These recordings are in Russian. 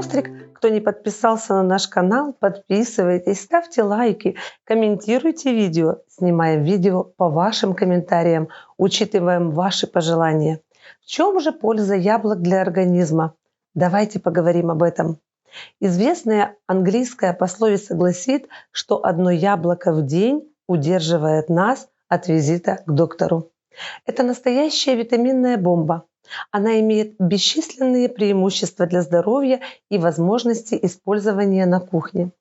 Острик. Кто не подписался на наш канал, подписывайтесь, ставьте лайки, комментируйте видео, снимаем видео по вашим комментариям, учитываем ваши пожелания. В чем же польза яблок для организма? Давайте поговорим об этом. Известная английская пословица гласит, что одно яблоко в день удерживает нас от визита к доктору. Это настоящая витаминная бомба. Она имеет бесчисленные преимущества для здоровья и возможности использования на кухне.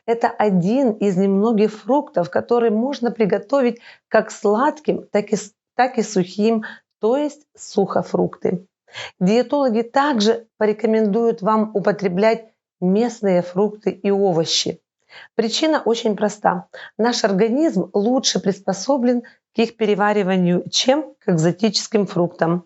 Это один из немногих фруктов, который можно приготовить как сладким, так и сухим, то есть сухофрукты. Диетологи также порекомендуют вам употреблять местные фрукты и овощи. Причина очень проста. Наш организм лучше приспособлен к их перевариванию, чем к экзотическим фруктам.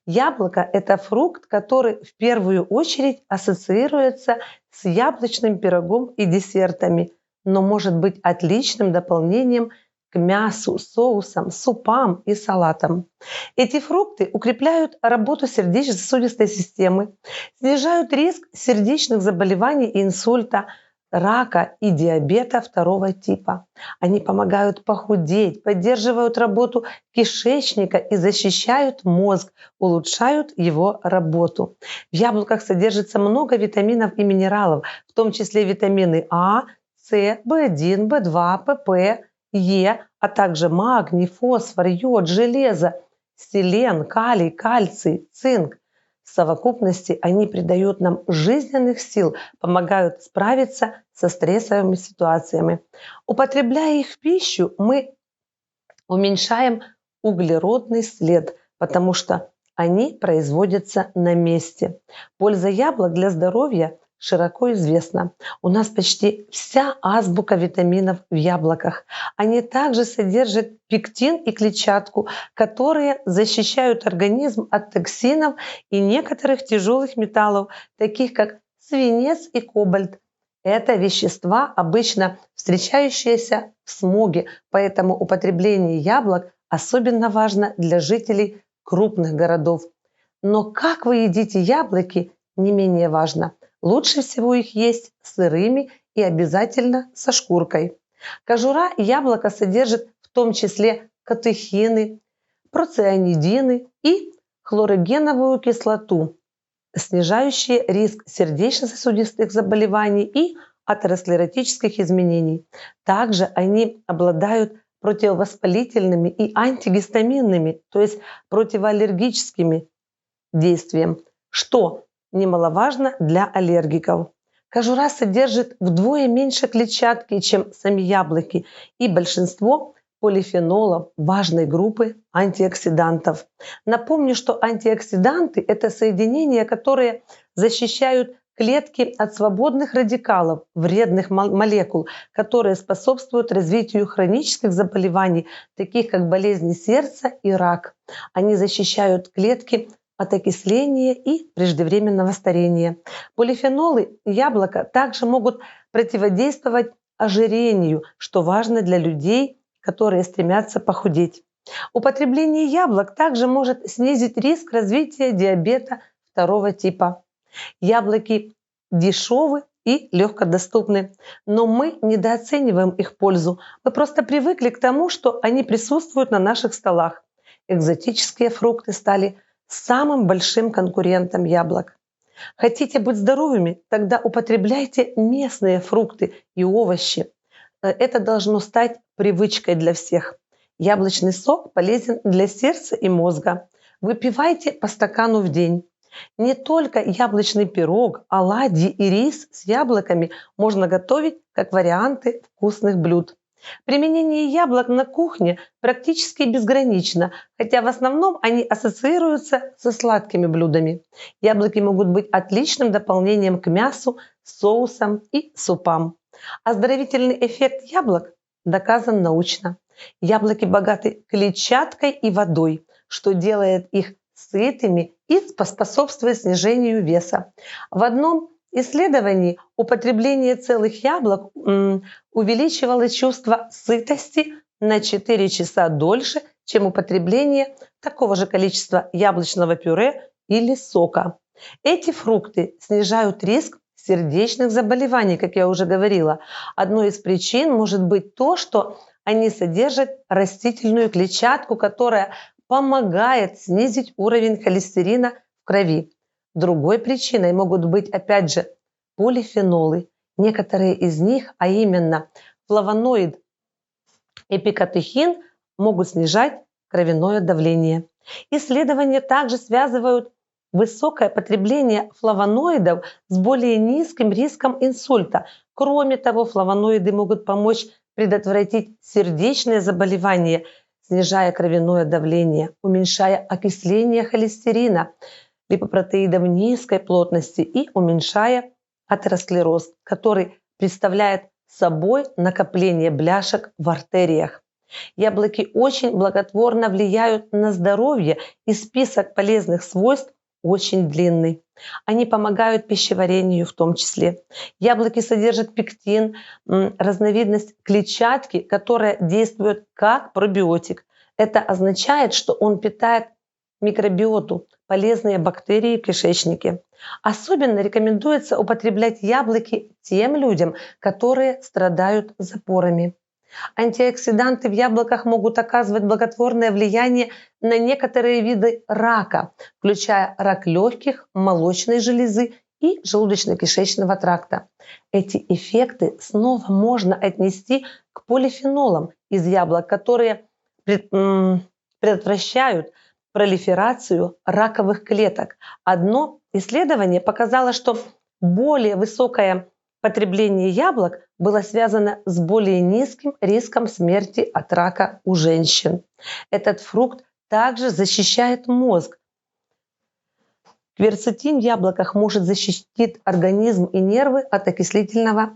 Яблоко – это фрукт, который в первую очередь ассоциируется с яблочным пирогом и десертами, но может быть отличным дополнением к мясу, соусам, супам и салатам. Эти фрукты укрепляют работу сердечно-сосудистой системы, снижают риск сердечных заболеваний и инсульта, рака и диабета второго типа. Они помогают похудеть, поддерживают работу кишечника и защищают мозг, улучшают его работу. В яблоках содержится много витаминов и минералов, в том числе витамины А, С, В1, В2, ПП, Е, а также магний, фосфор, йод, железо, селен, калий, кальций, цинк. В совокупности они придают нам жизненных сил, помогают справиться со стрессовыми ситуациями. Употребляя их в пищу, мы уменьшаем углеродный след, потому что они производятся на месте. Польза яблок для здоровья широко известна. У нас почти вся азбука витаминов в яблоках. Они также содержат пектин и клетчатку, которые защищают организм от токсинов и некоторых тяжелых металлов, таких как свинец и кобальт. Это вещества, обычно встречающиеся в смоге, поэтому употребление яблок особенно важно для жителей крупных городов. Но как вы едите яблоки, не менее важно. Лучше всего их есть сырыми и обязательно со шкуркой. Кожура яблока содержит в том числе катехины, процианидины и хлорогеновую кислоту, снижающие риск сердечно-сосудистых заболеваний и атеросклеротических изменений. Также они обладают противовоспалительными и антигистаминными, то есть противоаллергическими действием, что немаловажно для аллергиков. Кожура содержит вдвое меньше клетчатки, чем сами яблоки, и большинство полифенолов важной группы антиоксидантов. Напомню, что антиоксиданты – это соединения, которые защищают клетки от свободных радикалов, вредных молекул, которые способствуют развитию хронических заболеваний, таких как болезни сердца и рак. Они защищают клетки от окисления и преждевременного старения. Полифенолы яблока также могут противодействовать ожирению, что важно для людей, которые стремятся похудеть. Употребление яблок также может снизить риск развития диабета второго типа. Яблоки дешевы и легкодоступны, но мы недооцениваем их пользу. Мы просто привыкли к тому, что они присутствуют на наших столах. Экзотические фрукты стали самым большим конкурентом яблок. Хотите быть здоровыми? Тогда употребляйте местные фрукты и овощи. Это должно стать привычкой для всех. Яблочный сок полезен для сердца и мозга. Выпивайте по стакану в день. Не только яблочный пирог, оладьи и рис с яблоками можно готовить как варианты вкусных блюд. Применение яблок на кухне практически безгранично, хотя в основном они ассоциируются со сладкими блюдами. Яблоки могут быть отличным дополнением к мясу, соусам и супам. Оздоровительный эффект яблок доказан научно. Яблоки богаты клетчаткой и водой, что делает их сытыми и способствует снижению веса. В одном исследовании употребление целых яблок увеличивало чувство сытости на 4 часа дольше, чем употребление такого же количества яблочного пюре или сока. Эти фрукты снижают риск сердечных заболеваний, как я уже говорила. Одной из причин может быть то, что они содержат растительную клетчатку, которая помогает снизить уровень холестерина в крови. Другой причиной могут быть, опять же, полифенолы. Некоторые из них, а именно флавоноид и пикотехин, могут снижать кровяное давление. Исследования также связывают высокое потребление флавоноидов с более низким риском инсульта. Кроме того, флавоноиды могут помочь предотвратить сердечные заболевания, снижая кровяное давление, уменьшая окисление холестерина, липопротеидов низкой плотности и уменьшая атеросклероз, который представляет собой накопление бляшек в артериях. Яблоки очень благотворно влияют на здоровье, и список полезных свойств очень длинный. Они помогают пищеварению в том числе. Яблоки содержат пектин, разновидность клетчатки, которая действует как пробиотик. Это означает, что он питает микробиоту, полезные бактерии в кишечнике. Особенно рекомендуется употреблять яблоки тем людям, которые страдают запорами. Антиоксиданты в яблоках могут оказывать благотворное влияние на некоторые виды рака, включая рак легких, молочной железы и желудочно-кишечного тракта. Эти эффекты снова можно отнести к полифенолам из яблок, которые предотвращают пролиферацию раковых клеток. Одно исследование показало, что более высокое потребление яблок было связано с более низким риском смерти от рака у женщин. Этот фрукт также защищает мозг. Кверцетин в яблоках может защитить организм и нервы от окислительного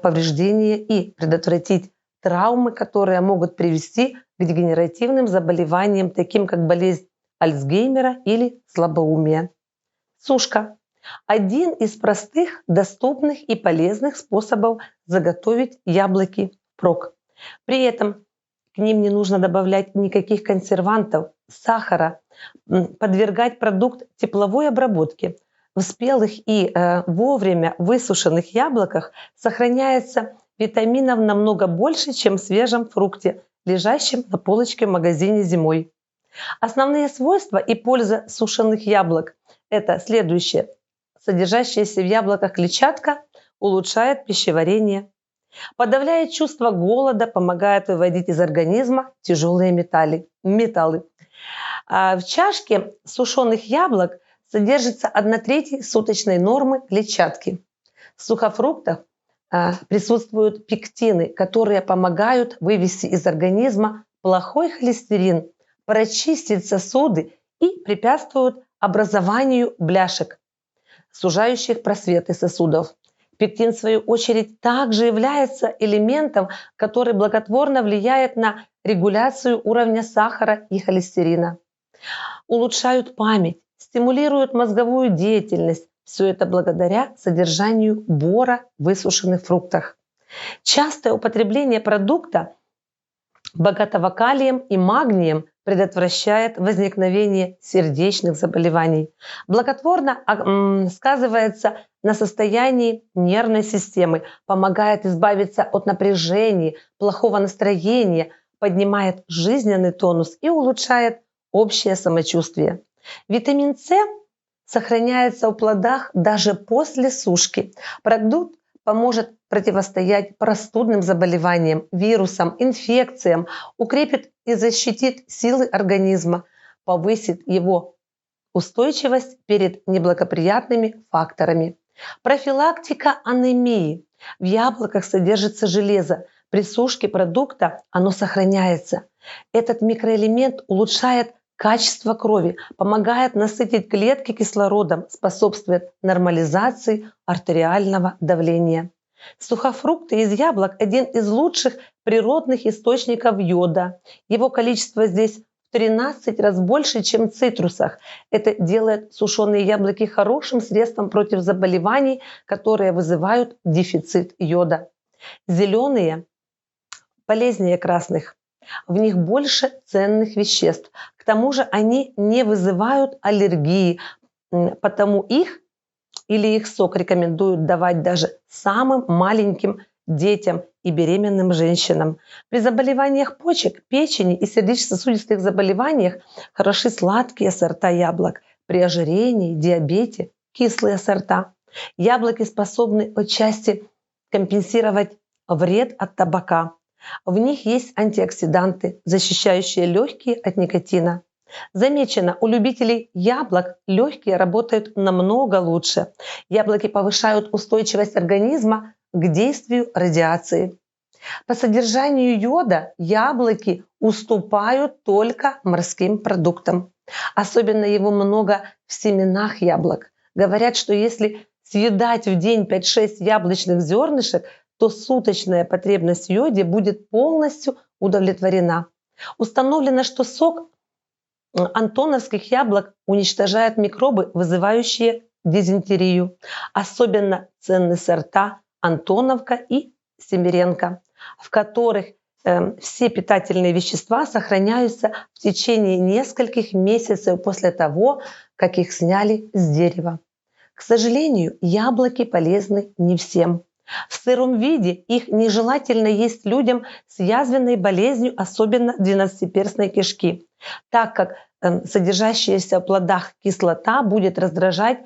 повреждения и предотвратить травмы, которые могут привести к дегенеративным заболеваниям, таким как болезнь Альцгеймера или слабоумие. Сушка. Один из простых, доступных и полезных способов заготовить яблоки впрок. При этом к ним не нужно добавлять никаких консервантов, сахара, подвергать продукт тепловой обработке. В спелых и вовремя высушенных яблоках сохраняется витаминов намного больше, чем в свежем фрукте, лежащем на полочке в магазине зимой. Основные свойства и польза сушеных яблок – это следующее. Содержащаяся в яблоках клетчатка улучшает пищеварение, подавляет чувство голода, помогает выводить из организма тяжелые металлы. В чашке сушеных яблок содержится 1/3 суточной нормы клетчатки. В сухофруктах присутствуют пектины, которые помогают вывести из организма плохой холестерин, прочистить сосуды и препятствуют образованию бляшек, сужающих просветы сосудов. Пектин, в свою очередь, также является элементом, который благотворно влияет на регуляцию уровня сахара и холестерина. Улучшают память, стимулируют мозговую деятельность. Все это благодаря содержанию бора в высушенных фруктах. Частое употребление продукта, богатого калием и магнием, предотвращает возникновение сердечных заболеваний. Благотворно сказывается на состоянии нервной системы, помогает избавиться от напряжения, плохого настроения, поднимает жизненный тонус и улучшает общее самочувствие. Витамин С сохраняется в плодах даже после сушки. Продукт поможет противостоять простудным заболеваниям, вирусам, инфекциям, укрепит и защитит силы организма, повысит его устойчивость перед неблагоприятными факторами. Профилактика анемии. В яблоках содержится железо. При сушке продукта оно сохраняется. Этот микроэлемент улучшает качество крови, помогает насытить клетки кислородом, способствует нормализации артериального давления. Сухофрукты из яблок – один из лучших природных источников йода. Его количество здесь в 13 раз больше, чем в цитрусах. Это делает сушеные яблоки хорошим средством против заболеваний, которые вызывают дефицит йода. Зеленые полезнее красных. В них больше ценных веществ. К тому же они не вызывают аллергии, потому их или их сок рекомендуют давать даже самым маленьким детям и беременным женщинам. При заболеваниях почек, печени и сердечно-сосудистых заболеваниях хороши сладкие сорта яблок. При ожирении, диабете – кислые сорта. Яблоки способны отчасти компенсировать вред от табака. В них есть антиоксиданты, защищающие легкие от никотина. Замечено, у любителей яблок легкие работают намного лучше. Яблоки повышают устойчивость организма к действию радиации. По содержанию йода яблоки уступают только морским продуктам. Особенно его много в семенах яблок. Говорят, что если съедать в день 5-6 яблочных зернышек, то суточная потребность в йоде будет полностью удовлетворена. Установлено, что сок антоновских яблок уничтожает микробы, вызывающие дизентерию. Особенно ценны сорта Антоновка и Семеренко, в которых все питательные вещества сохраняются в течение нескольких месяцев после того, как их сняли с дерева. К сожалению, яблоки полезны не всем. В сыром виде их нежелательно есть людям с язвенной болезнью, особенно двенадцатиперстной кишки, так как содержащаяся в плодах кислота будет раздражать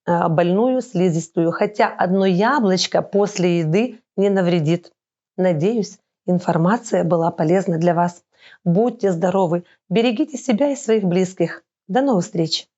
больную слизистую, хотя одно яблочко после еды не навредит. Надеюсь, информация была полезна для вас. Будьте здоровы, берегите себя и своих близких. До новых встреч!